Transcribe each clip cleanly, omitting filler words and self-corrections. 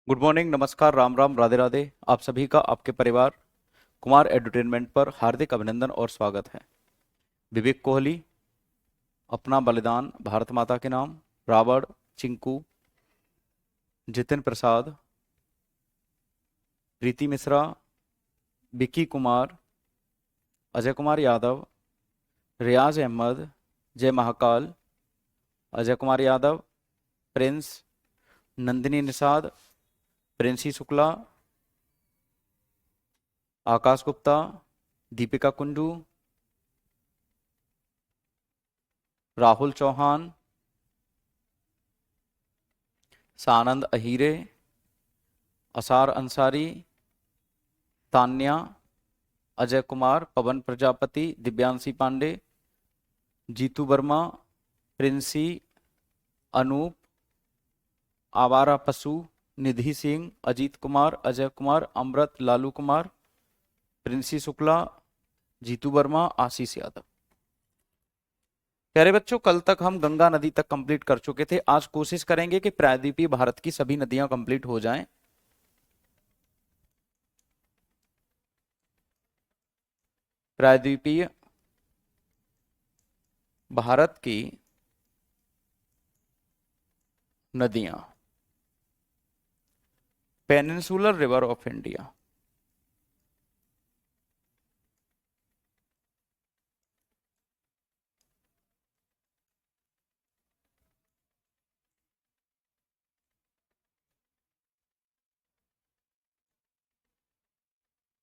Good morning, नमस्कार, राम राम, राधे राधे। आप सभी का आपके परिवार कुमार एंटरटेनमेंट पर हार्दिक अभिनंदन और स्वागत है। विवेक कोहली, अपना बलिदान भारत माता के नाम, रावण, चिंकू, जितिन प्रसाद, प्रीति मिश्रा, विक्की कुमार, अजय कुमार यादव, रियाज अहमद, जय महाकाल, अजय कुमार यादव, प्रिंस, नंदिनी निषाद, प्रिंसी शुक्ला, आकाश गुप्ता, दीपिका कुंडू, राहुल चौहान, सानंद अहीरे, असार अंसारी, तान्या, अजय कुमार, पवन प्रजापति, दिव्यांशी पांडे, जीतू वर्मा, प्रिंसी, अनूप, आवारा पशु, निधि सिंह, अजीत कुमार, अजय कुमार, अमृत, लालू कुमार, प्रिंसी शुक्ला, जीतू वर्मा, आशीष यादव। प्यारे बच्चों, कल तक हम गंगा नदी तक कंप्लीट कर चुके थे। आज कोशिश करेंगे कि प्रायद्वीपीय भारत की सभी नदियां कंप्लीट हो जाएं। प्रायद्वीपीय भारत की नदियां, peninsular river of India.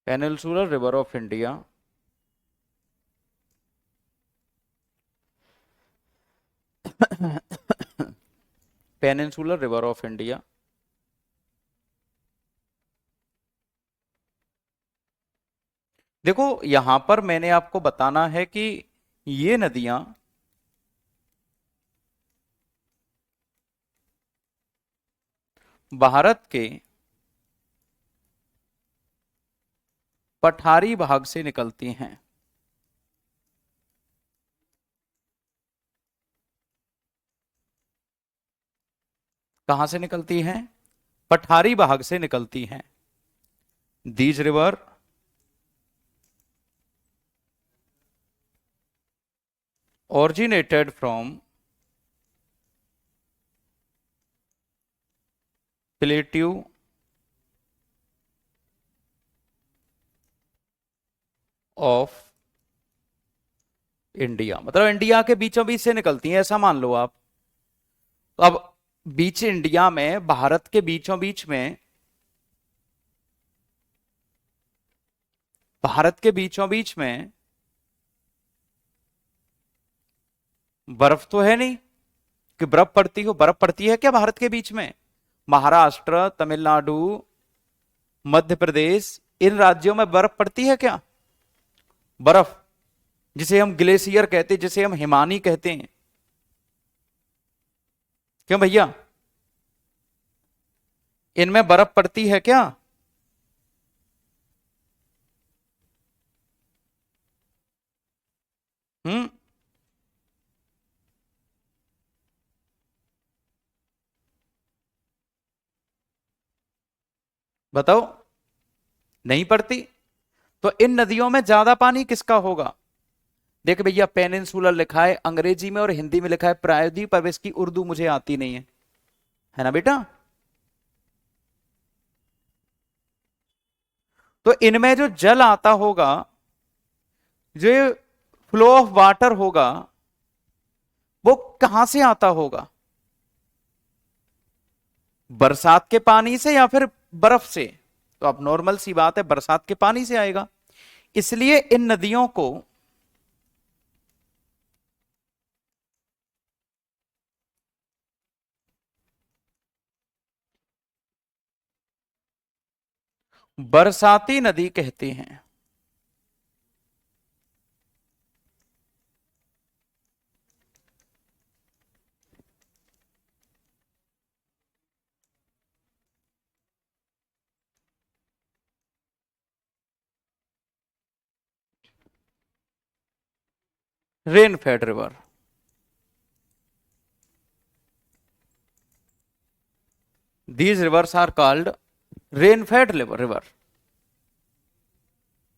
Peninsular river of India peninsular river of India देखो, यहां पर मैंने आपको बताना है कि ये नदियां भारत के पठारी भाग से निकलती हैं। कहां से निकलती हैं? पठारी भाग से निकलती हैं। These river originated from plateau of India, मतलब इंडिया के बीचों बीच से निकलती हैं, ऐसा मान लो आप। तो अब बीच इंडिया में, भारत के बीचों बीच में, भारत के बीचों बीच में बर्फ तो है नहीं कि बर्फ पड़ती हो। बर्फ पड़ती है क्या भारत के बीच में? महाराष्ट्र, तमिलनाडु, मध्य प्रदेश, इन राज्यों में बर्फ पड़ती है क्या? बर्फ जिसे हम ग्लेशियर कहते हैं, जिसे हम हिमानी कहते हैं, क्यों भैया, इनमें बर्फ पड़ती है क्या? हम्म। बताओ, नहीं पड़ती। तो इन नदियों में ज्यादा पानी किसका होगा? देख भैया, पेनिनसुलर लिखा है अंग्रेजी में और हिंदी में लिखा है प्रायद्वीप, पर इसकी उर्दू मुझे आती नहीं है ना बेटा? तो इनमें जो जल आता होगा, जो फ्लो ऑफ वाटर होगा, वो कहां से आता होगा? बरसात के पानी से या फिर बर्फ से? तो अब नॉर्मल सी बात है, बरसात के पानी से आएगा। इसलिए इन नदियों को बरसाती नदी कहते हैं। Rain fed river. These rivers are called rainfed river.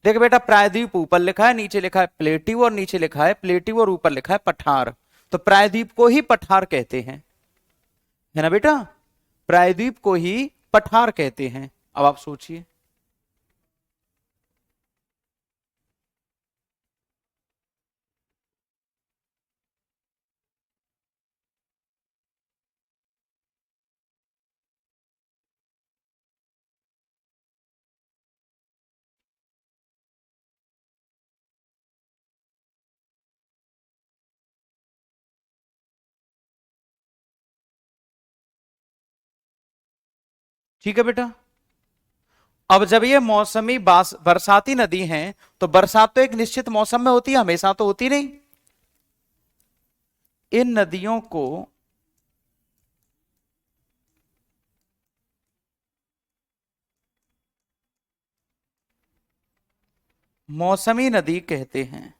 देख बेटा, प्रायद्वीप ऊपर लिखा है, नीचे लिखा है प्लेटिव, और नीचे लिखा है प्लेटिव और ऊपर लिखा है पठार। तो प्रायद्वीप को ही पठार कहते हैं, है ना बेटा, प्रायद्वीप को ही पठार कहते हैं। अब आप सोचिए, ठीक है बेटा। अब जब ये मौसमी बरसाती नदी है, तो बरसात तो एक निश्चित मौसम में होती है, हमेशा तो होती नहीं। इन नदियों को मौसमी नदी कहते हैं।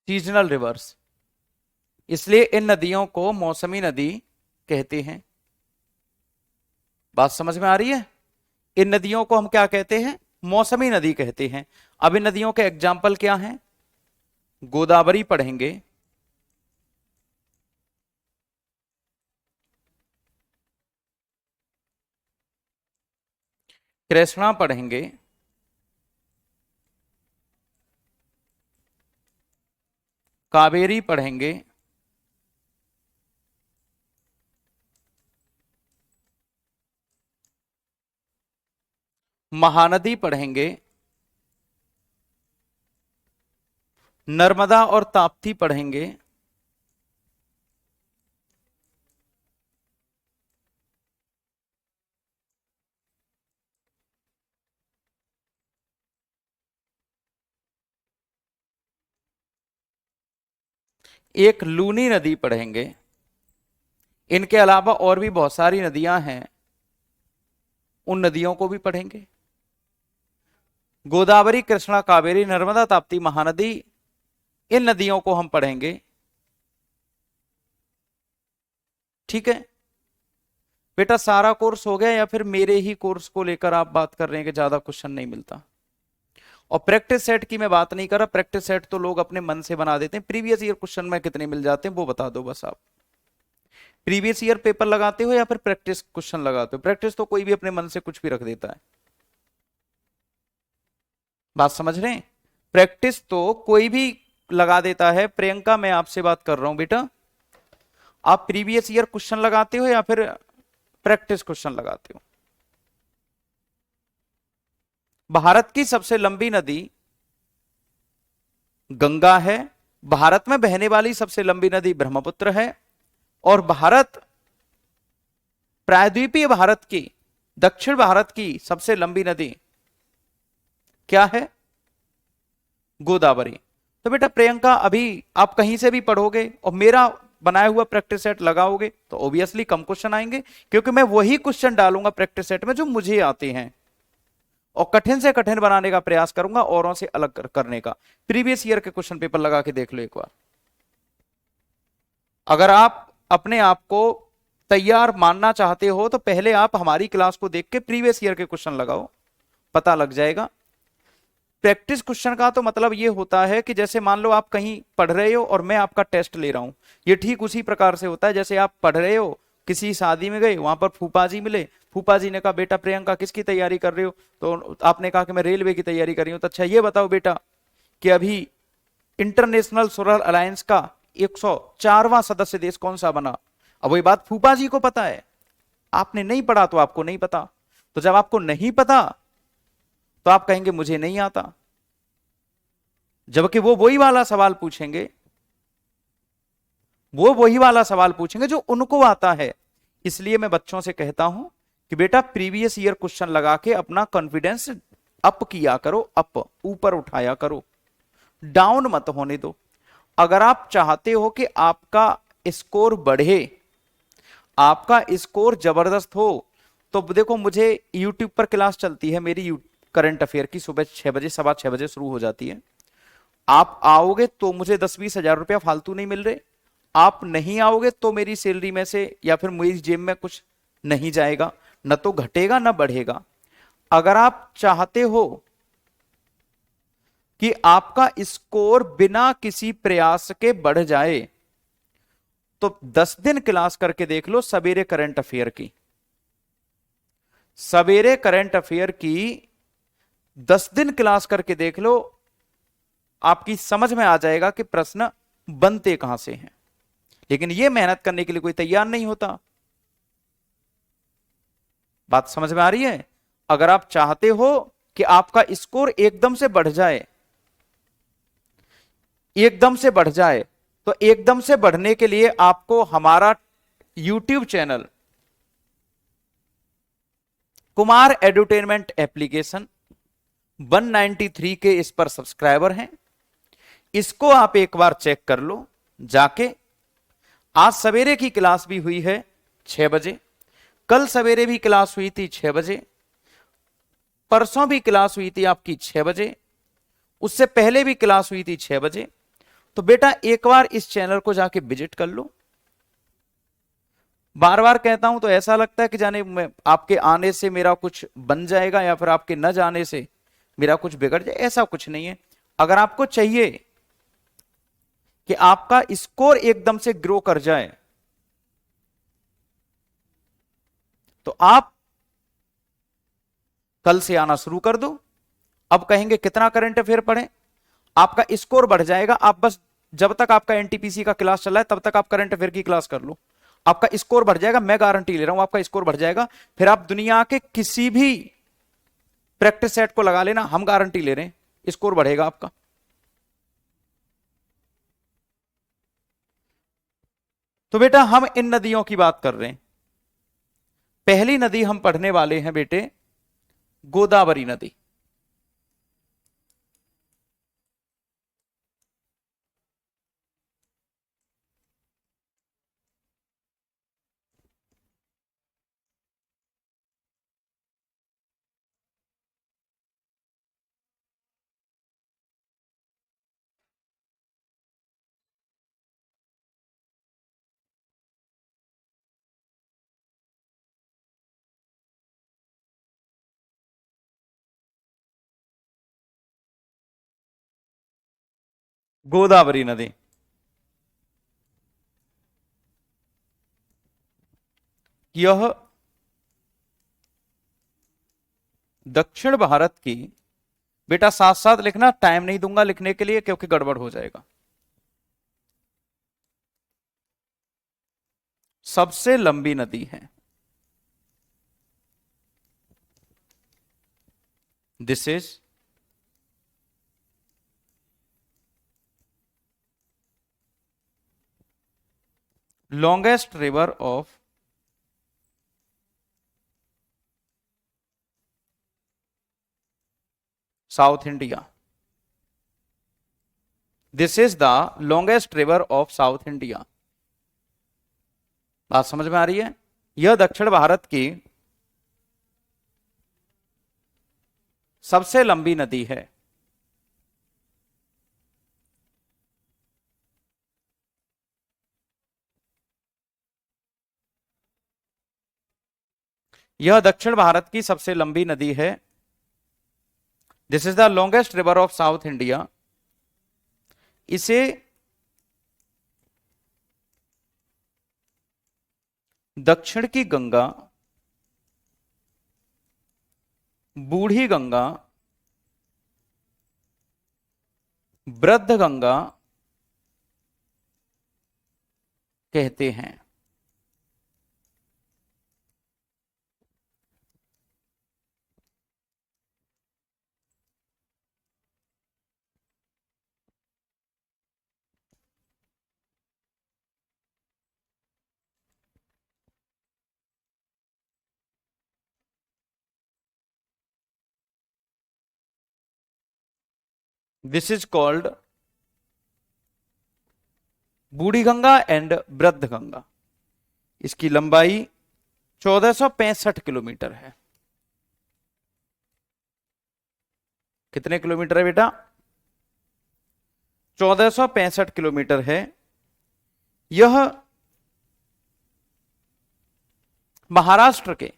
सीजनल रिवर्स, इसलिए इन नदियों को मौसमी नदी कहते हैं। बात समझ में आ रही है? इन नदियों को हम क्या कहते हैं? मौसमी नदी कहते हैं। अब इन नदियों के एग्जाम्पल क्या हैं? गोदावरी पढ़ेंगे, कृष्णा पढ़ेंगे, कावेरी पढ़ेंगे, महानदी पढ़ेंगे, नर्मदा और ताप्ती पढ़ेंगे, एक लूनी नदी पढ़ेंगे। इनके अलावा और भी बहुत सारी नदियां हैं, उन नदियों को भी पढ़ेंगे। गोदावरी, कृष्णा, कावेरी, नर्मदा, ताप्ती, महानदी, इन नदियों को हम पढ़ेंगे। ठीक है बेटा, सारा कोर्स हो गया या फिर मेरे ही कोर्स को लेकर आप बात कर रहे हैं कि ज्यादा क्वेश्चन नहीं मिलता? और प्रैक्टिस सेट की मैं बात नहीं कर रहा, प्रैक्टिस सेट तो लोग अपने मन से बना देते हैं। प्रीवियस ईयर क्वेश्चन में कितने मिल जाते हैं वो बता दो बस आप। प्रीवियस ईयर पेपर लगाते हो या फिर प्रैक्टिस क्वेश्चन लगाते हो? प्रैक्टिस तो कोई भी अपने मन से कुछ भी रख देता है। बात समझ रहे हैं? प्रैक्टिस तो कोई भी लगा देता है। प्रियंका, मैं आपसे बात कर रहा हूं बेटा, आप प्रीवियस ईयर क्वेश्चन लगाते हो या फिर प्रैक्टिस क्वेश्चन लगाते हो? भारत की सबसे लंबी नदी गंगा है, भारत में बहने वाली सबसे लंबी नदी ब्रह्मपुत्र है, और प्रायद्वीपीय भारत की, दक्षिण भारत की सबसे लंबी नदी क्या है? गोदावरी। तो बेटा प्रियंका, अभी आप कहीं से भी पढ़ोगे और मेरा बनाया हुआ प्रैक्टिस सेट लगाओगे तो ऑब्वियसली कम क्वेश्चन आएंगे, क्योंकि मैं वही क्वेश्चन डालूंगा प्रैक्टिस सेट में जो मुझे आते हैं, और कठिन से कठिन बनाने का प्रयास करूंगा, औरों से अलग करने का। प्रीवियस ईयर के क्वेश्चन पेपर लगा के देख लो एक बार। अगर आप अपने आप को तैयार मानना चाहते हो तो पहले आप हमारी क्लास को देख के प्रीवियस ईयर के क्वेश्चन लगाओ, पता लग जाएगा। प्रैक्टिस क्वेश्चन का तो मतलब ये होता है कि जैसे मान लो आप कहीं पढ़ रहे हो और मैं आपका टेस्ट ले रहा हूं, ये ठीक उसी प्रकार से होता है जैसे आप पढ़ रहे हो, किसी शादी में गए, वहां पर फूफा जी मिले, फूफा जी ने कहा बेटा प्रियंका किसकी तैयारी कर रहे हो? तो आपने कहा कि मैं रेलवे की तैयारी कर रही हूं। तो अच्छा ये बताओ बेटा कि अभी इंटरनेशनल सोलर अलायंस का 104वां सदस्य देश कौन सा बना? अब वही बात फूफा जी को पता है, आपने नहीं पढ़ा तो आपको नहीं पता। तो जब आपको नहीं पता तो आप कहेंगे मुझे नहीं आता, जबकि वो वही वाला सवाल पूछेंगे, वो वही वाला सवाल पूछेंगे जो उनको आता है। इसलिए मैं बच्चों से कहता हूं कि बेटा प्रीवियस ईयर क्वेश्चन लगा के अपना कॉन्फिडेंस अप किया करो, अप, ऊपर उठाया करो, डाउन मत होने दो। अगर आप चाहते हो कि आपका स्कोर बढ़े, आपका स्कोर जबरदस्त हो, तो देखो मुझे यूट्यूब पर क्लास चलती है मेरी करंट अफेयर की, सुबह 6 बजे, 6:15 शुरू हो जाती है। आप आओगे तो मुझे 10-20 हजार रुपया फालतू नहीं मिल रहे, आप नहीं आओगे तो मेरी सैलरी में से या फिर मेरी जेब में कुछ नहीं जाएगा, न तो घटेगा न बढ़ेगा। अगर आप चाहते हो कि आपका स्कोर बिना किसी प्रयास के बढ़ जाए, तो 10 दिन क्लास करके देख लो सवेरे करंट अफेयर की, सवेरे करंट अफेयर की 10 दिन क्लास करके देख लो, आपकी समझ में आ जाएगा कि प्रश्न बनते कहां से हैं। लेकिन यह मेहनत करने के लिए कोई तैयार नहीं होता। बात समझ में आ रही है? अगर आप चाहते हो कि आपका स्कोर एकदम से बढ़ जाए, एकदम से बढ़ जाए, तो एकदम से बढ़ने के लिए आपको हमारा YouTube channel Kumar edutainment application 193 के इस पर सब्सक्राइबर हैं, इसको आप एक बार चेक कर लो जाके। आज सवेरे की क्लास भी हुई है 6 बजे, कल सवेरे भी क्लास हुई थी 6 बजे, परसों भी क्लास हुई थी आपकी 6 बजे, उससे पहले भी क्लास हुई थी 6 बजे। तो बेटा एक बार इस चैनल को जाके विजिट कर लो। बार बार कहता हूं तो ऐसा लगता है कि जाने आपके आने से मेरा कुछ बन जाएगा या फिर आपके न जाने से मेरा कुछ बिगड़ जाए, ऐसा कुछ नहीं है। अगर आपको चाहिए कि आपका स्कोर एकदम से ग्रो कर जाए, तो आप कल से आना शुरू कर दो। अब कहेंगे कितना करंट अफेयर पढ़ें, आपका स्कोर बढ़ जाएगा। आप बस जब तक आपका एनटीपीसी का क्लास चल रहा है तब तक आप करंट अफेयर की क्लास कर लो, आपका स्कोर बढ़ जाएगा, मैं गारंटी ले रहा हूं आपका स्कोर बढ़ जाएगा। फिर आप दुनिया के किसी भी प्रैक्टिस सेट को लगा लेना, हम गारंटी ले रहे हैं स्कोर बढ़ेगा आपका। तो बेटा हम इन नदियों की बात कर रहे हैं। पहली नदी हम पढ़ने वाले हैं बेटे गोदावरी नदी। गोदावरी नदी यह दक्षिण भारत की, बेटा साथ साथ लिखना, टाइम नहीं दूंगा लिखने के लिए क्योंकि गड़बड़ हो जाएगा, सबसे लंबी नदी है। This is longest river of South India. This is the longest river of South India. बात समझ में आ रही है? यह दक्षिण भारत की सबसे लंबी नदी है। यह दक्षिण भारत की सबसे लंबी नदी है। This is the longest river of South India. इसे दक्षिण की गंगा, बूढ़ी गंगा, वृद्ध गंगा कहते हैं। This is called Burhi Ganga and वृद्ध गंगा। इसकी लंबाई 1465 किलोमीटर है। कितने किलोमीटर है बेटा? 1465 किलोमीटर है। यह महाराष्ट्र के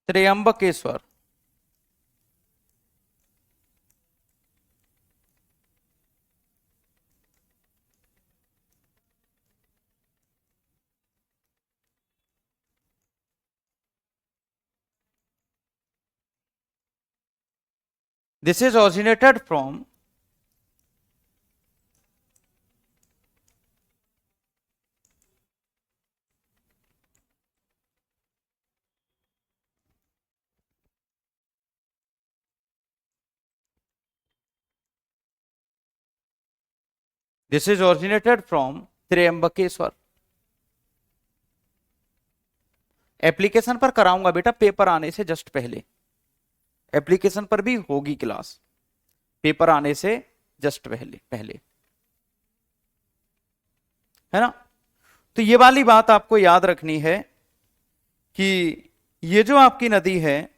Trimbakeshwar this is originated from this is originated from Trimbakeshwar. Application पर कराऊंगा बेटा, पेपर आने से जस्ट पहले। एप्लीकेशन पर भी होगी क्लास, पेपर आने से जस्ट पहले पहले, है ना। तो ये वाली बात आपको याद रखनी है कि ये जो आपकी नदी है,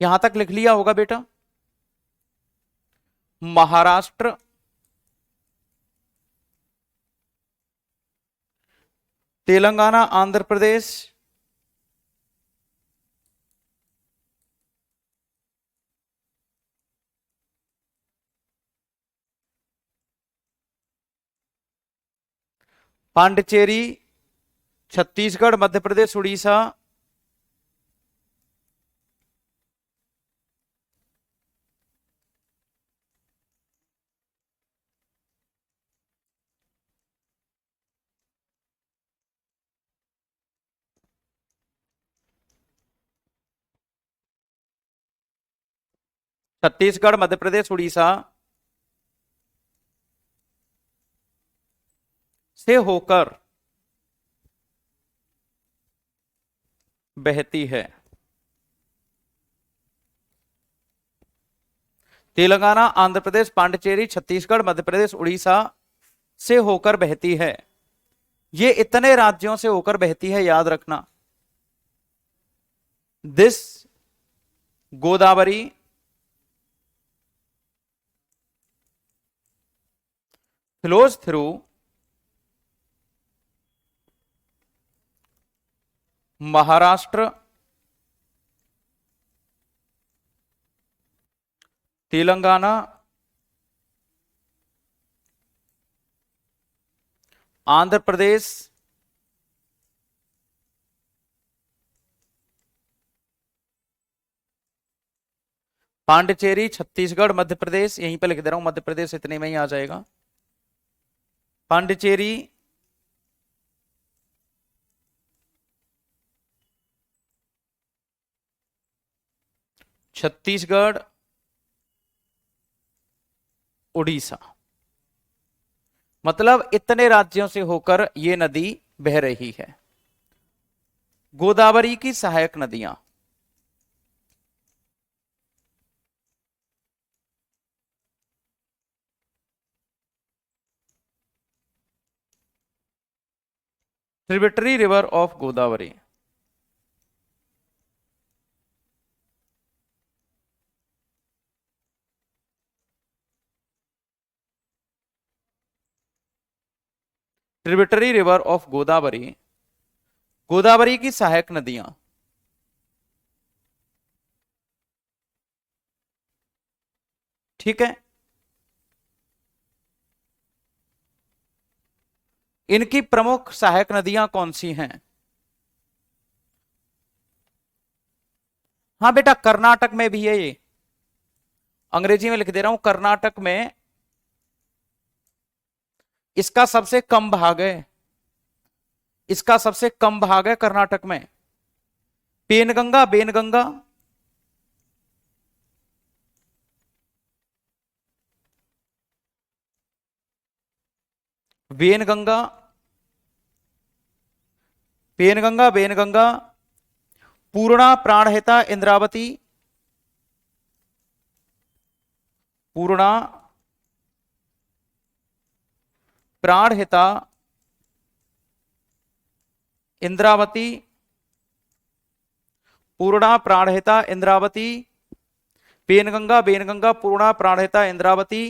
यहां तक लिख लिया होगा बेटा। महाराष्ट्र, तेलंगाना, आंध्र प्रदेश, पांडिचेरी, छत्तीसगढ़, मध्य प्रदेश, उड़ीसा, छत्तीसगढ़, मध्य प्रदेश, उड़ीसा से होकर बहती है। तेलंगाना, आंध्र प्रदेश, पांडिचेरी, छत्तीसगढ़, मध्य प्रदेश, उड़ीसा से होकर बहती है। ये इतने राज्यों से होकर बहती है, याद रखना। This Godavari flows through Maharashtra, Telangana, Andhra Pradesh, Pondicherry, Chhattisgarh, Madhya Pradesh, यहीं पे लिख दे रहा हूं, मध्य प्रदेश इतने में ही आ जाएगा। पांडिचेरी, छत्तीसगढ़, उड़ीसा, मतलब इतने राज्यों से होकर यह नदी बह रही है। गोदावरी की सहायक नदियां, tributary river of Godavari, tributary river of Godavari, Godavari की सहायक नदियां। ठीक है, इनकी प्रमुख सहायक नदियां कौन सी हैं? हाँ बेटा, कर्नाटक में भी है ये, अंग्रेजी में लिख दे रहा हूं, कर्नाटक में इसका सबसे कम भाग है, इसका सबसे कम भाग है कर्नाटक में। पेनगंगा, बेनगंगा, वेनगंगा, पेनगंगा, बेनगंगा, पूर्णा, प्राणहिता, इंद्रावती, पूर्णा, प्राणहिता, इंद्रावती, पूर्णा, प्राणहिता, इंद्रावती, पेनगंगा, बेनगंगा, पूर्णा, प्राणहिता, इंद्रावती,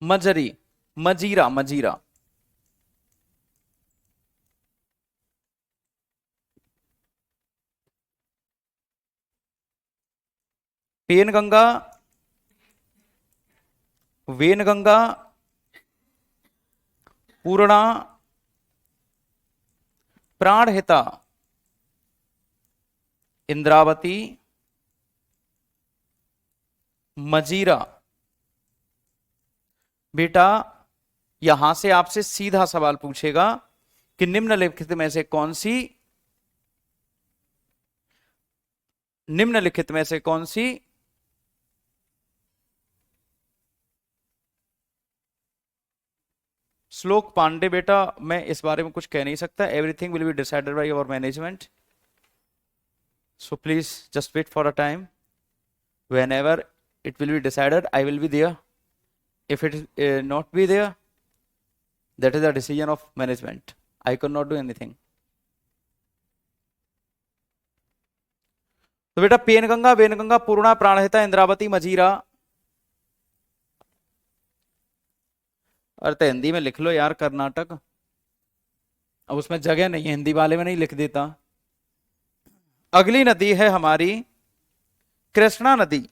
मजरी, मजीरा, मजीरा, पेनगंगा, वेनगंगा, पूर्णा, प्राणहिता, इंद्रावती, मजीरा। बेटा यहां से आपसे सीधा सवाल पूछेगा कि निम्नलिखित में से कौन सी, निम्नलिखित में से कौन सी श्लोक पांडे, बेटा मैं इस बारे में कुछ कह नहीं सकता, everything will be decided by your management, so please just wait for a time, whenever it will be decided I will be there, if it is not be there, that is the decision of management, I cannot do anything। तो बेटा पेनगंगा, वेनगंगा, पूर्णा, प्राणहिता, इंद्रावती, मजीरा। अरे तो हिंदी में लिख लो यार कर्नाटक, अब उसमें जगह नहीं है, हिंदी वाले में नहीं लिख देता। अगली नदी है हमारी कृष्णा नदी।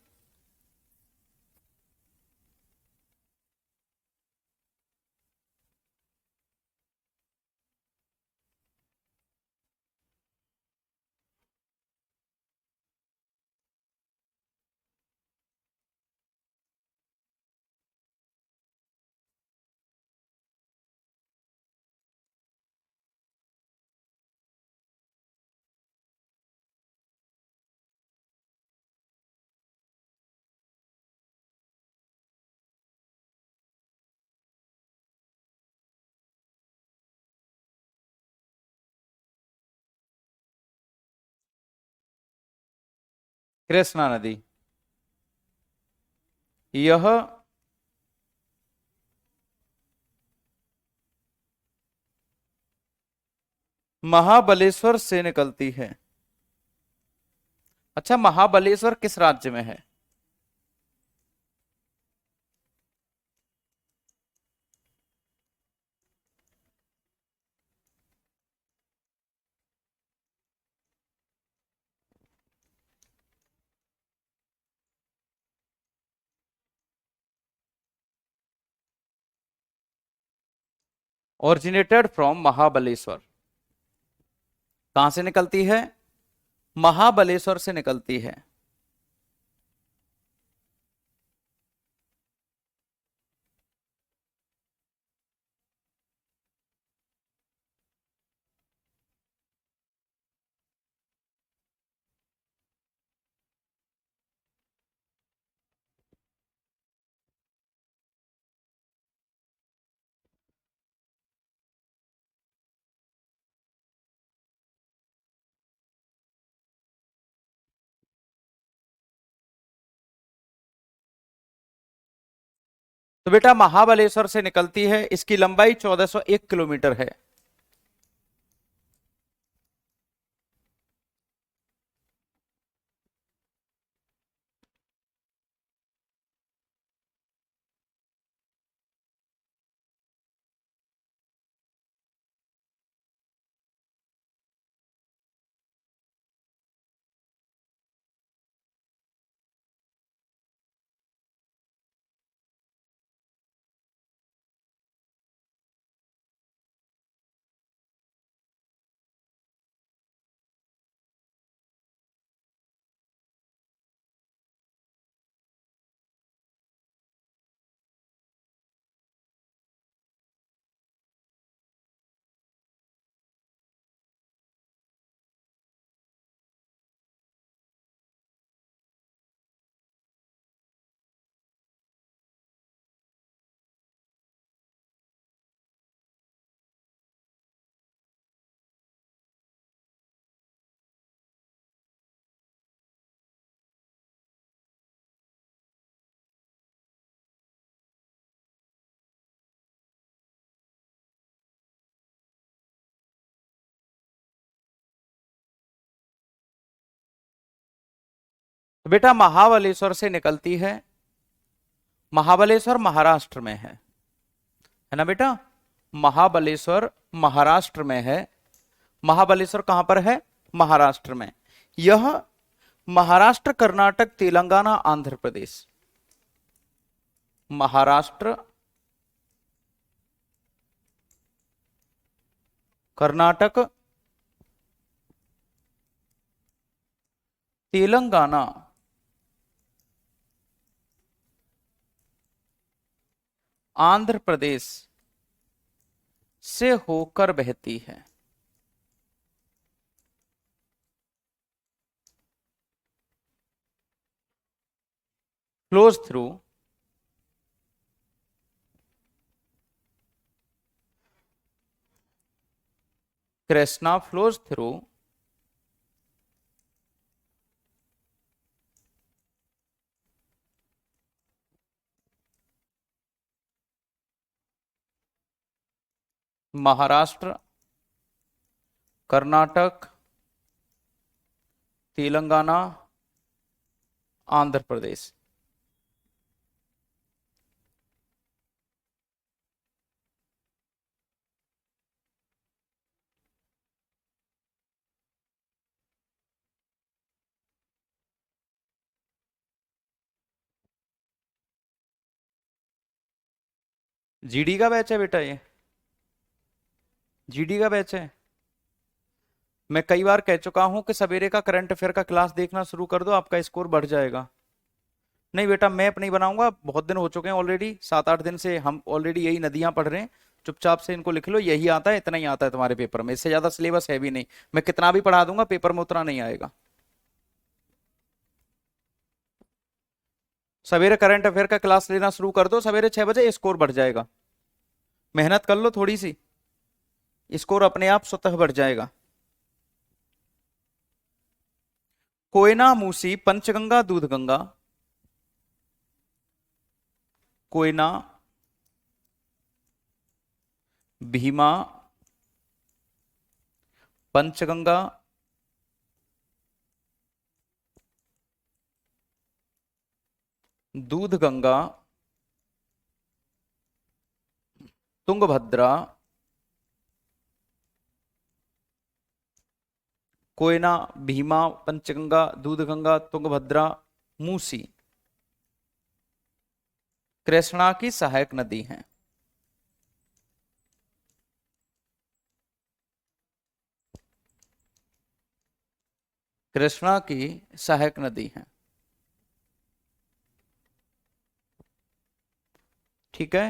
कृष्णा नदी यह महाबलेश्वर से निकलती है। अच्छा महाबलेश्वर किस राज्य में है? Originated from Mahabaleshwar. कहां से निकलती है? महाबलेश्वर से निकलती है। तो बेटा महाबलेश्वर से निकलती है, इसकी लंबाई 1401 किलोमीटर है। तो बेटा महाबलेश्वर से निकलती है, महाबलेश्वर महाराष्ट्र में है ना बेटा? महाबलेश्वर महाराष्ट्र में है। महाबलेश्वर कहां पर है? महाराष्ट्र में। यह महाराष्ट्र, कर्नाटक, तेलंगाना, आंध्र प्रदेश, महाराष्ट्र, कर्नाटक, तेलंगाना, आंध्र प्रदेश से होकर बहती है। Flows through Krishna, flows through Maharashtra, Karnataka, Telangana, Andhra Pradesh. GD का बैच है बेटा, ये जीडी का बैच है। मैं कई बार कह चुका हूं कि सवेरे का करंट अफेयर का क्लास देखना शुरू कर दो, आपका स्कोर बढ़ जाएगा। नहीं बेटा मैप नहीं बनाऊंगा, बहुत दिन हो चुके हैं ऑलरेडी, 7-8 दिन से हम ऑलरेडी यही नदियां पढ़ रहे हैं। चुपचाप से इनको लिख लो, यही आता है, इतना ही आता है तुम्हारे पेपर में, इससे ज्यादा सिलेबस है भी नहीं। मैं कितना भी पढ़ा दूंगा, पेपर में उतना नहीं आएगा। सवेरे करंट अफेयर का क्लास लेना शुरू कर दो, सवेरे 6 बजे स्कोर बढ़ जाएगा। मेहनत कर लो थोड़ी सी, स्कोर अपने आप स्वतः बढ़ जाएगा। कोयना, मूसी, पंचगंगा, दूधगंगा, कोयना, भीमा, पंचगंगा, दूधगंगा, तुंगभद्रा, कोयना, भीमा, पंचगंगा, दूधगंगा, तुंगभद्रा, मूसी कृष्णा की सहायक नदी हैं। कृष्णा की सहायक नदी हैं। ठीक है,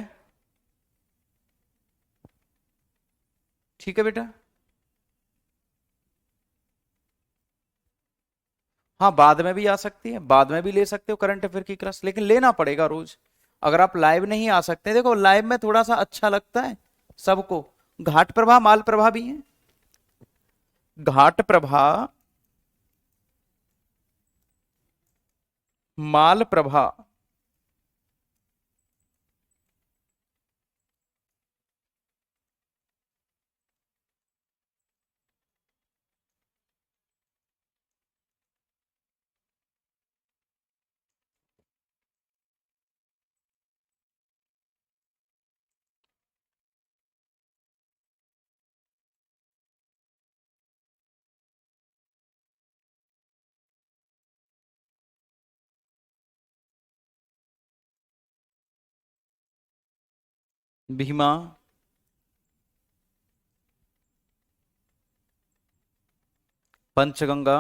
ठीक है बेटा। हाँ बाद में भी आ सकती है, बाद में भी ले सकते हो करंट अफेयर की क्लास, लेकिन लेना पड़ेगा रोज। अगर आप लाइव नहीं आ सकते, देखो लाइव में थोड़ा सा अच्छा लगता है सबको। घाट प्रभा, माल प्रभा भी है। घाट प्रभा, माल प्रभा, भीमा, पंचगंगा,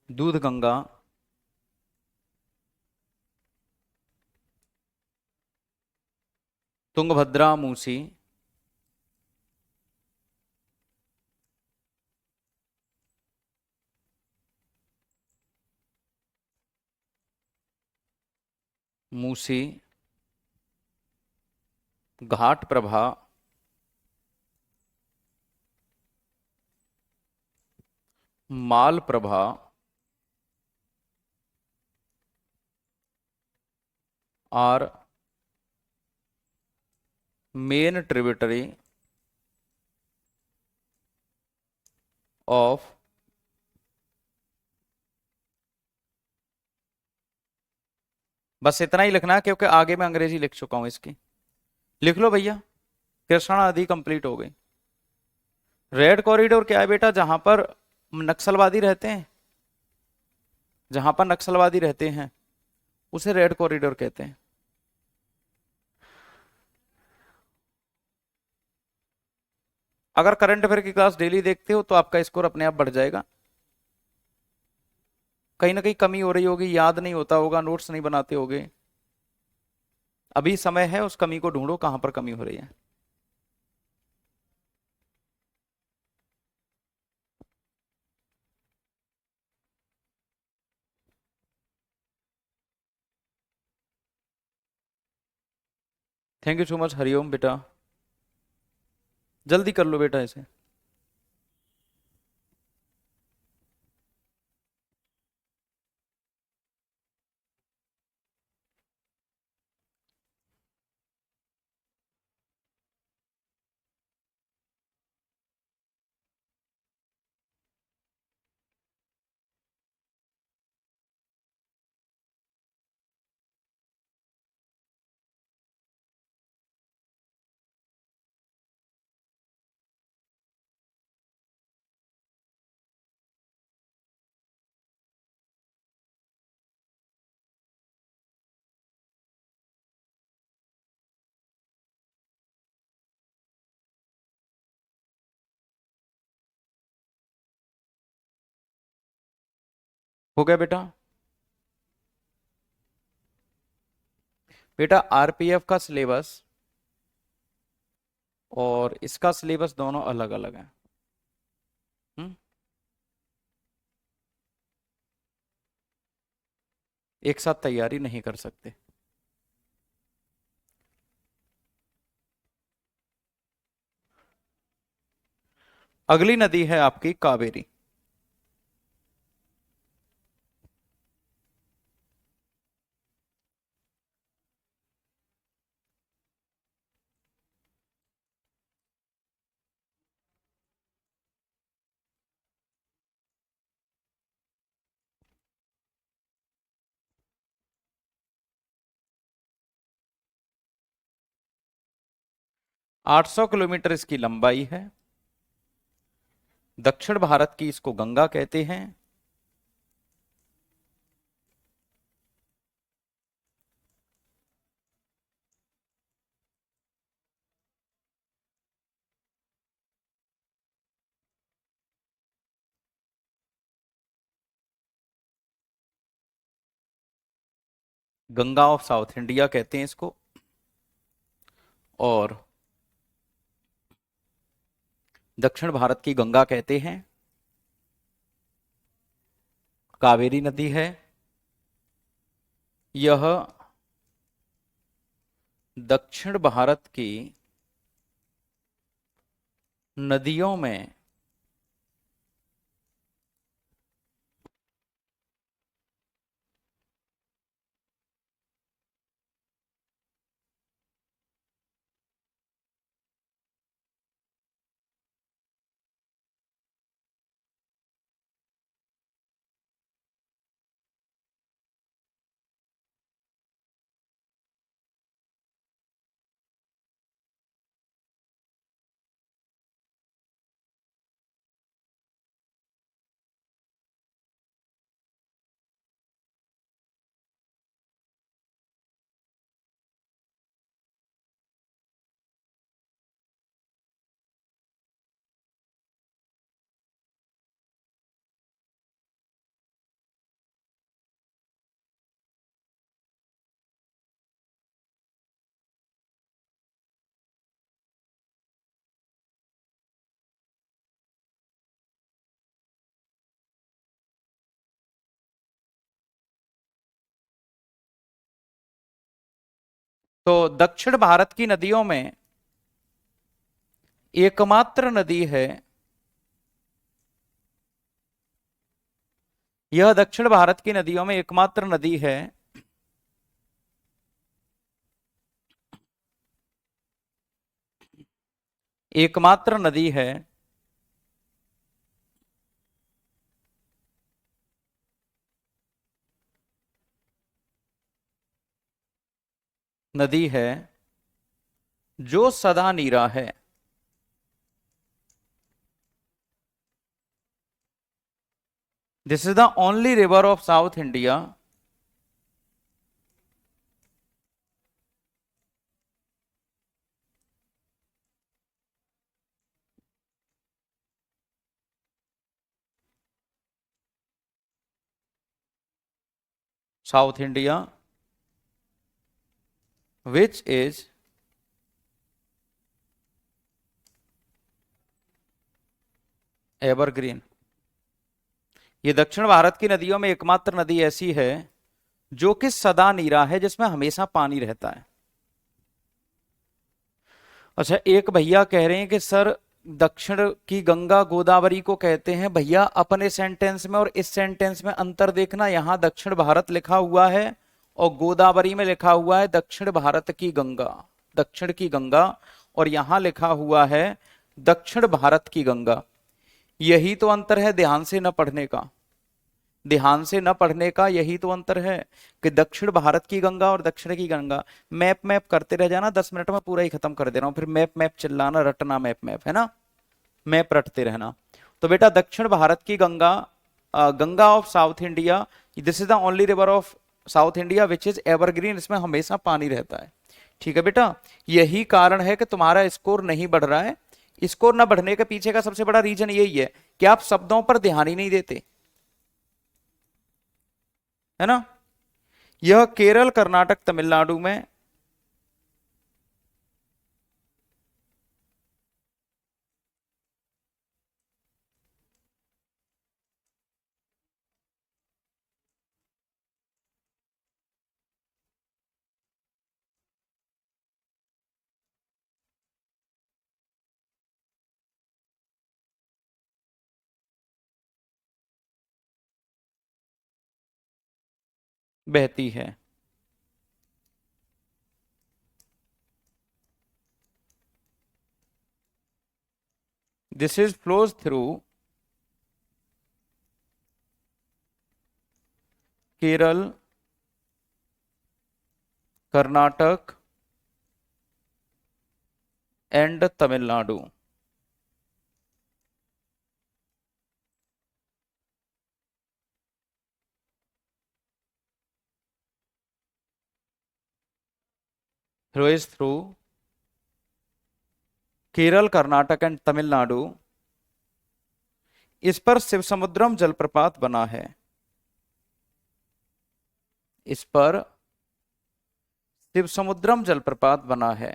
दूधगंगा, तुंगभद्रा, मूसी मूसी, घाट प्रभा, माल प्रभा, और मेन ट्रिब्यूटरी ऑफ बस इतना ही लिखना है क्योंकि आगे मैं अंग्रेजी लिख चुका हूं इसकी। लिख लो भैया। कृष्णा नदी कंप्लीट हो गई। रेड कॉरिडोर क्या है बेटा? जहां पर नक्सलवादी रहते हैं, जहां पर नक्सलवादी रहते हैं उसे रेड कॉरिडोर कहते हैं। अगर करंट अफेयर की क्लास डेली देखते हो तो आपका स्कोर अपने आप बढ़ जाएगा। कहीं ना कहीं कमी हो रही होगी, याद नहीं होता होगा, नोट्स नहीं बनाते होगे। अभी समय है, उस कमी को ढूंढो, कहां पर कमी हो रही है। Thank you so much Hariom बेटा। जल्दी कर लो बेटा इसे। हो गया बेटा? बेटा आरपीएफ का सिलेबस और इसका सिलेबस दोनों अलग अलग है। हम्म? एक साथ तैयारी नहीं कर सकते। अगली नदी है आपकी कावेरी। आठ सौ किलोमीटर इसकी लंबाई है। दक्षिण भारत की इसको गंगा कहते हैं। गंगा ऑफ साउथ इंडिया कहते हैं इसको। और दक्षिण भारत की गंगा कहते हैं। कावेरी नदी है यह दक्षिण भारत की नदियों में तो दक्षिण भारत की नदियों में एकमात्र नदी है, यह दक्षिण भारत की नदियों में एकमात्र नदी है एकमात्र नदी है नदी है जो सदा नीरा है। This is the only river of South India south India which is evergreen. ये दक्षिण भारत की नदियों में एकमात्र नदी ऐसी है जो कि सदा नीरा है, जिसमें हमेशा पानी रहता है। अच्छा, एक भैया कह रहे हैं कि सर दक्षिण की गंगा गोदावरी को कहते हैं। भैया अपने सेंटेंस में और इस सेंटेंस में अंतर देखना। यहां दक्षिण भारत लिखा हुआ है और गोदावरी में लिखा हुआ है दक्षिण भारत की गंगा, दक्षिण की गंगा, और यहां लिखा हुआ है दक्षिण भारत की गंगा। यही तो अंतर है ध्यान से न पढ़ने का। ध्यान से न पढ़ने का यही तो अंतर है कि दक्षिण भारत की गंगा और दक्षिण की गंगा। मैप मैप करते रह जाना, 10 मिनट में पूरा ही खत्म कर दे रहा हूं। फिर मैप मैप चिल्लाना, रटना, मैप मैप है ना, मैप रटते रहना। तो बेटा दक्षिण भारत की Ganga, Ganga of South India, this is the only river of South India which is evergreen. इसमें हमेशा पानी रहता है। ठीक है बेटा, यही कारण है कि तुम्हारा स्कोर नहीं बढ़ रहा है। स्कोर न बढ़ने के पीछे का सबसे बड़ा रीजन यही है कि आप शब्दों पर ध्यान ही नहीं देते, है ना। यह केरल, कर्नाटक, तमिलनाडु में बहती है। This is flows through Kerala, Karnataka and Tamil Nadu. Flows through Kerala, Karnataka and Tamil Nadu. इस पर शिव समुद्रम जलप्रपात बना है। इस पर शिव समुद्रम जलप्रपात बना है।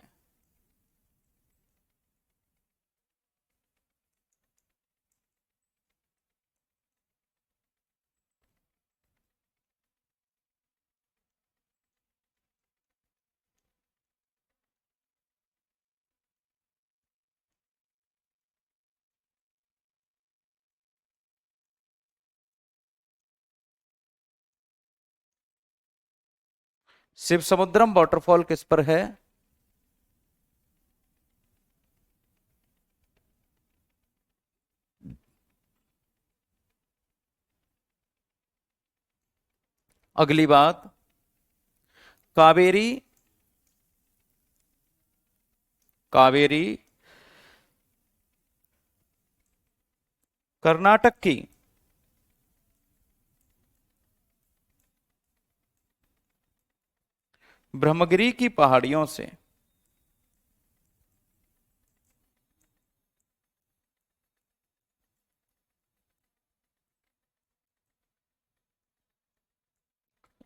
शिव समुद्रम वाटरफॉल किस पर है? अगली बात, कावेरी, कावेरी कर्नाटक की ब्रह्मगिरी की पहाड़ियों से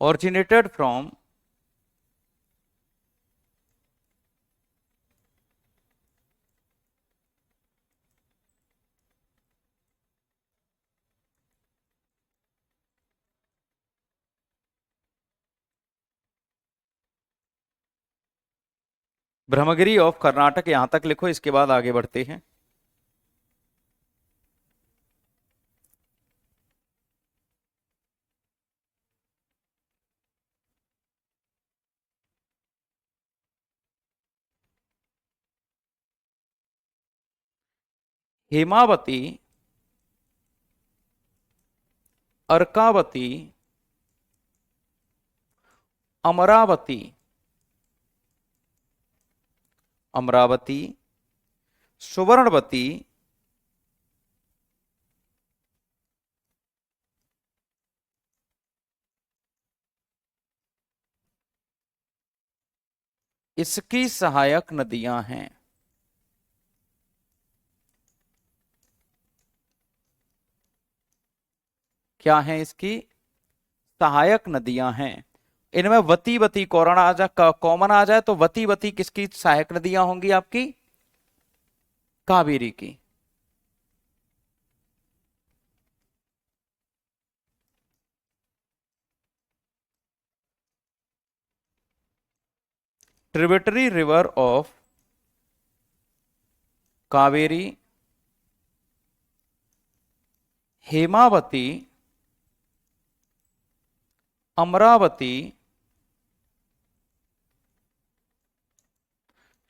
originated from Brahmagiri of Karnataka. यहां तक लिखो, इसके बाद आगे बढ़ते हैं। हेमावती, अर्कावती, अमरावती अमरावती, सुवर्णवती, इसकी सहायक नदियां हैं। क्या है इसकी सहायक नदियां हैं? इनमें वती वती कौरण आ जाए, कॉमन आ जाए तो वती वती किसकी सहायक नदियां होंगी आपकी? कावेरी की। Tributary river of Kaveri, Hemavati, Amravati,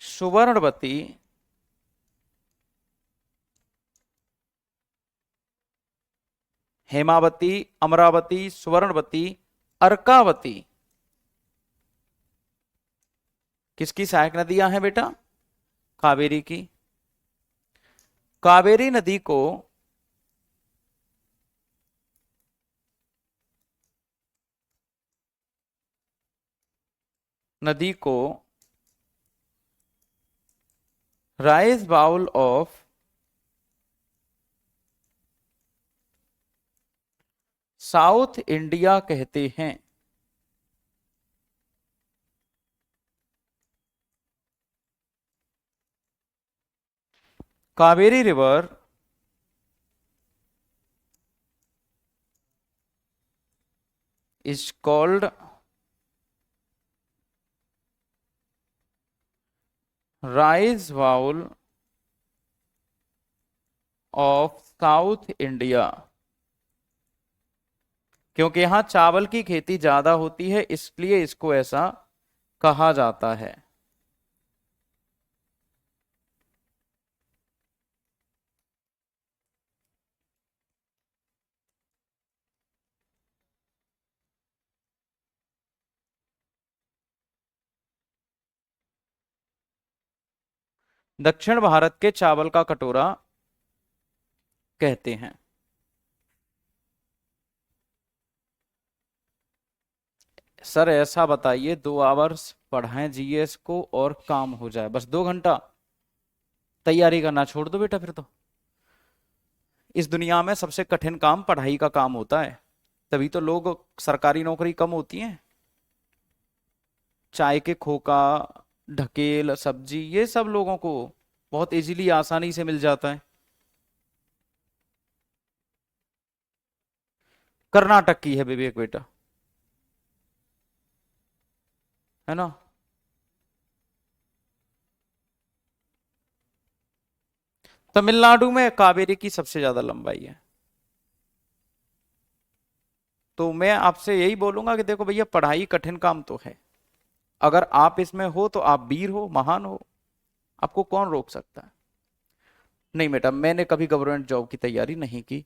Suvarnavati, Hemavati, Amravati, Suvarnavati, Arkavati किसकी सहायक नदियां हैं बेटा? कावेरी की। कावेरी नदी को rice bowl of South India कहते हैं। Kaveri river is called rice bowl of South India, क्योंकि यहां चावल की खेती ज्यादा होती है इसलिए इसको ऐसा कहा जाता है। दक्षिण भारत के चावल का कटोरा कहते हैं। सर ऐसा बताइए 2 आवर्स पढ़ाएं जीएस को और काम हो जाए, बस 2 घंटा तैयारी करना छोड़ दो बेटा फिर तो। इस दुनिया में सबसे कठिन काम पढ़ाई का काम होता है, तभी तो लोग सरकारी नौकरी कम होती है। चाय के खोका, ढकेल, सब्जी, ये सब लोगों को बहुत इजीली आसानी से मिल जाता है। कर्नाटक की है विवेक बेटा, है ना? तमिलनाडु में कावेरी की सबसे ज्यादा लंबाई है। तो मैं आपसे यही बोलूंगा कि देखो भैया पढ़ाई कठिन काम तो है, अगर आप इसमें हो तो आप वीर हो, महान हो, आपको कौन रोक सकता है? नहीं बेटा, मैंने कभी गवर्नमेंट जॉब की तैयारी नहीं की,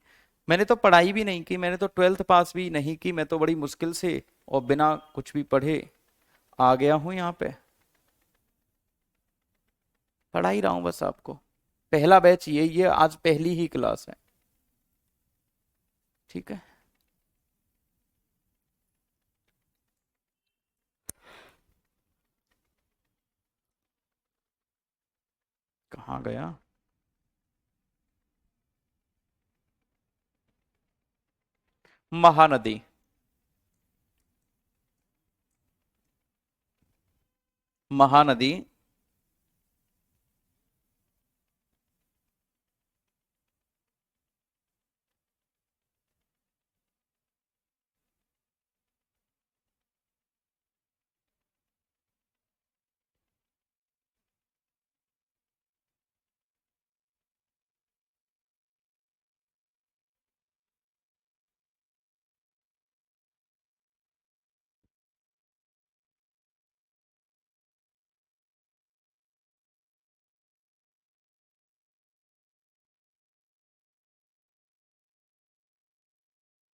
मैंने तो पढ़ाई भी नहीं की, मैंने तो 12th पास भी नहीं की, मैं तो बड़ी मुश्किल से और बिना कुछ भी पढ़े आ गया हूं यहाँ पे। पढ़ा ही रहा हूं बस आपको। पहला बैच यही है, आज पहली ही क्लास है। ठीक है। कहाँ गया? महानदी। महानदी,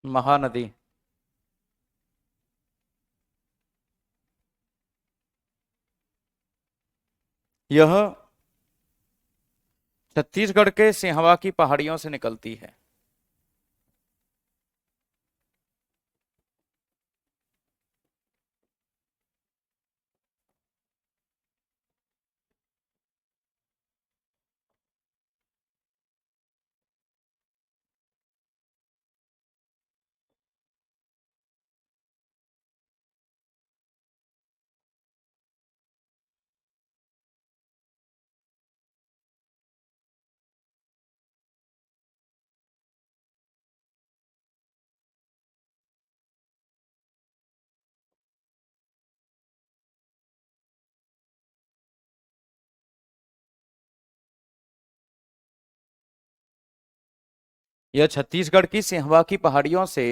महानदी। यह छत्तीसगढ़ के सिंहवा की पहाड़ियों से निकलती है। यह छत्तीसगढ़ की सिंहवा की पहाड़ियों से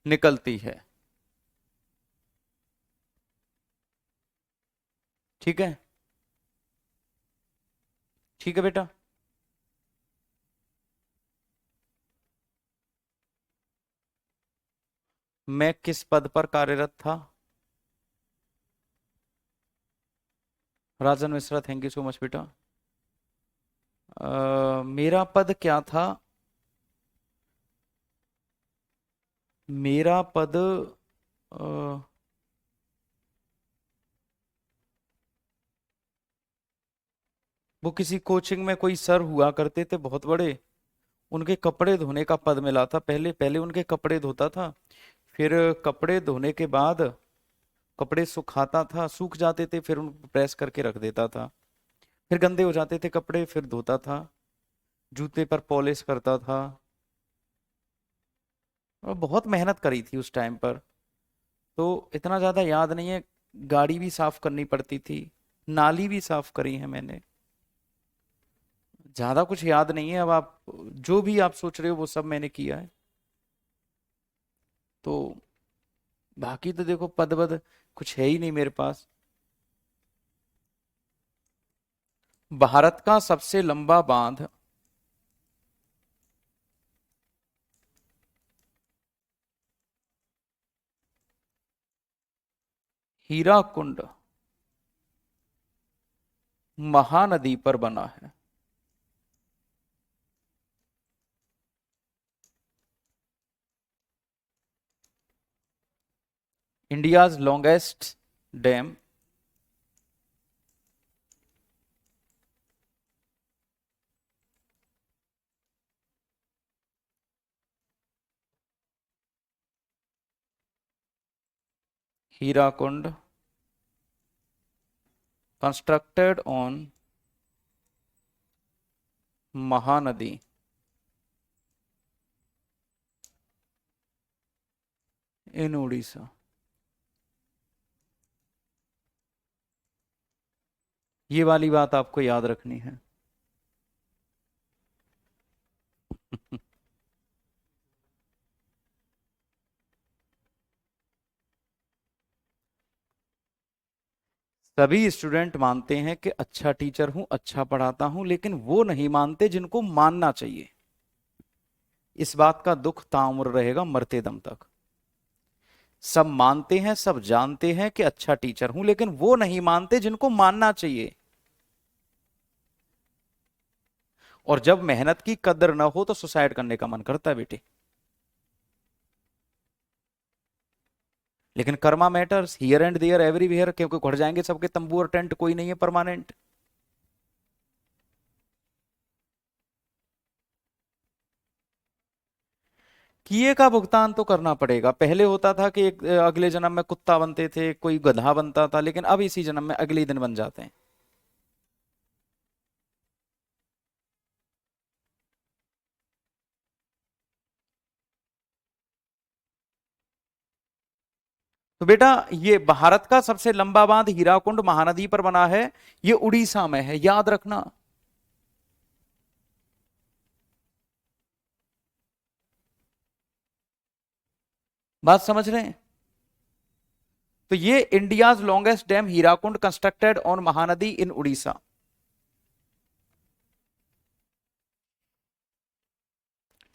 निकलती है। ठीक है, ठीक है बेटा। मैं किस पद पर कार्यरत था? Rajan Mishra, thank you so much बेटा। मेरा पद क्या था? मेरा पद वो किसी कोचिंग में कोई सर हुआ करते थे बहुत बड़े, उनके कपड़े धोने का पद मिला था। पहले पहले उनके कपड़े धोता था, फिर कपड़े धोने के बाद कपड़े सुखाता था, सूख जाते थे, फिर उनको प्रेस करके रख देता था। फिर गंदे हो जाते थे कपड़े, फिर धोता था, जूते पर पॉलिश करता था। और बहुत मेहनत करी थी उस टाइम पर, तो इतना ज्यादा याद नहीं है। गाड़ी भी साफ करनी पड़ती थी, नाली भी साफ करी है मैंने। ज्यादा कुछ याद नहीं है। अब आप जो भी आप सोच रहे हो वो सब मैंने किया है। तो बाकी तो देखो, पद वद कुछ है ही नहीं मेरे पास। भारत का सबसे लंबा बांध? हीरा कुंड महानदी पर बना है। India's longest dam? Hirakud constructed on Mahanadi in Orissa. ये वाली बात आपको याद रखनी है। सभी स्टूडेंट मानते हैं कि अच्छा टीचर हूं, अच्छा पढ़ाता हूं, लेकिन वो नहीं मानते जिनको मानना चाहिए। इस बात का दुख ताउम्र रहेगा, मरते दम तक। सब मानते हैं, सब जानते हैं कि अच्छा टीचर हूं, लेकिन वो नहीं मानते जिनको मानना चाहिए। और जब मेहनत की कदर ना हो तो सुसाइड करने का मन करता है बेटे। लेकिन karma matters here and there everywhere, क्योंकि उड़ जाएंगे सबके तंबू और टेंट, कोई नहीं है परमानेंट। किए का भुगतान तो करना पड़ेगा। पहले होता था कि एक अगले जन्म में कुत्ता बनते थे, कोई गधा बनता था, लेकिन अब इसी जन्म में अगले दिन बन जाते हैं। तो बेटा, ये भारत का सबसे लंबा बांध हीराकुंड महानदी पर बना है। ये उड़ीसा में है, याद रखना। बात समझ रहे हैं? तो ये India's longest dam Hirakud constructed on Mahanadi in Orissa.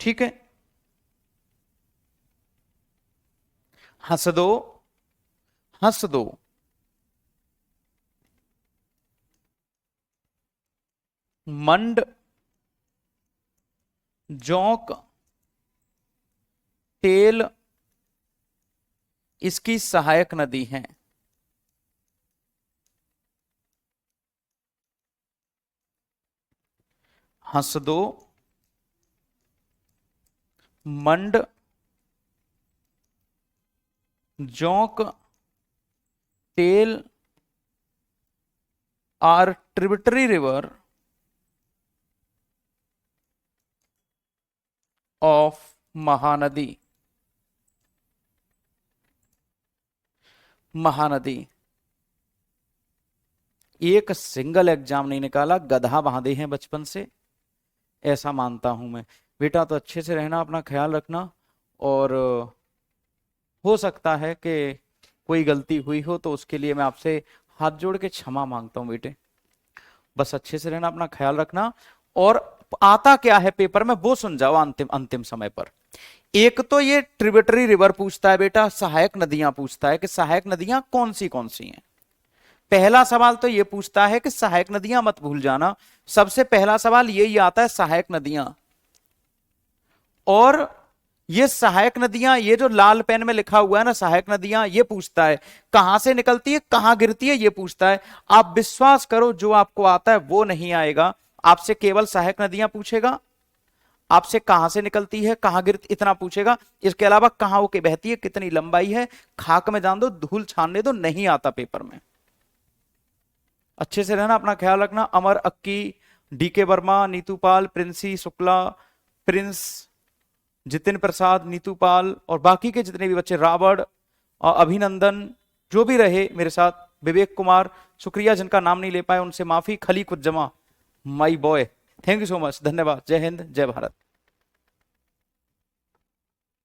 ठीक है, हंस दो, हंस दो। मंड, जोंक, टेल इसकी सहायक नदी है। Hasdeo, Mand, Jonk, Tel are tributary river of Mahanadi. Mahanadi एक सिंगल एग्जाम नहीं निकाला, गधा बांधे हैं बचपन से, ऐसा मानता हूं मैं। बेटा तो अच्छे से रहना, अपना ख्याल रखना, और हो सकता है कि कोई गलती हुई हो तो उसके लिए मैं आपसे हाथ जोड़ के क्षमा मांगता हूं बेटे। बस अच्छे से रहना, अपना ख्याल रखना, और आता क्या है पेपर में वो सुन जाओ अंतिम अंतिम समय पर। एक तो ये ट्रिब्यूटरी रिवर पूछता है बेटा, सहायक नदियां पूछता है कि सहायक नदियां कौन सी हैं। पहला सवाल तो ये पूछता है कि सहायक नदियां मत भूल जाना, सबसे पहला सवाल यही आता है सहायक नदियां। और ये सहायक नदियां, ये जो लाल पेन में लिखा हुआ है ना सहायक नदियां, ये पूछता है कहां से निकलती है, कहां गिरती है, ये पूछता है। आप विश्वास करो जो आपको आता है वो नहीं आएगा, आपसे केवल सहायक नदियां पूछेगा, आपसे कहां से निकलती है, कहां गिरती, इतना पूछेगा। इसके अलावा कहां होके बहती है, कितनी लंबाई है, खाक में जान दो, धूल छानने दो, नहीं आता पेपर में। अच्छे से रहना, अपना ख्याल रखना। अमर, अक्की, डीके वर्मा, नीतू पाल, प्रिंसी शुक्ला, प्रिंस, जितिन प्रसाद, नीतू पाल और बाकी के जितने भी बच्चे, रावण और अभिनंदन, जो भी रहे मेरे साथ, विवेक कुमार, शुक्रिया, जिनका नाम नहीं ले पाए उनसे माफी, Khaliquzzaman, my boy, thank you so much, धन्यवाद, जय हिंद, जय भारत।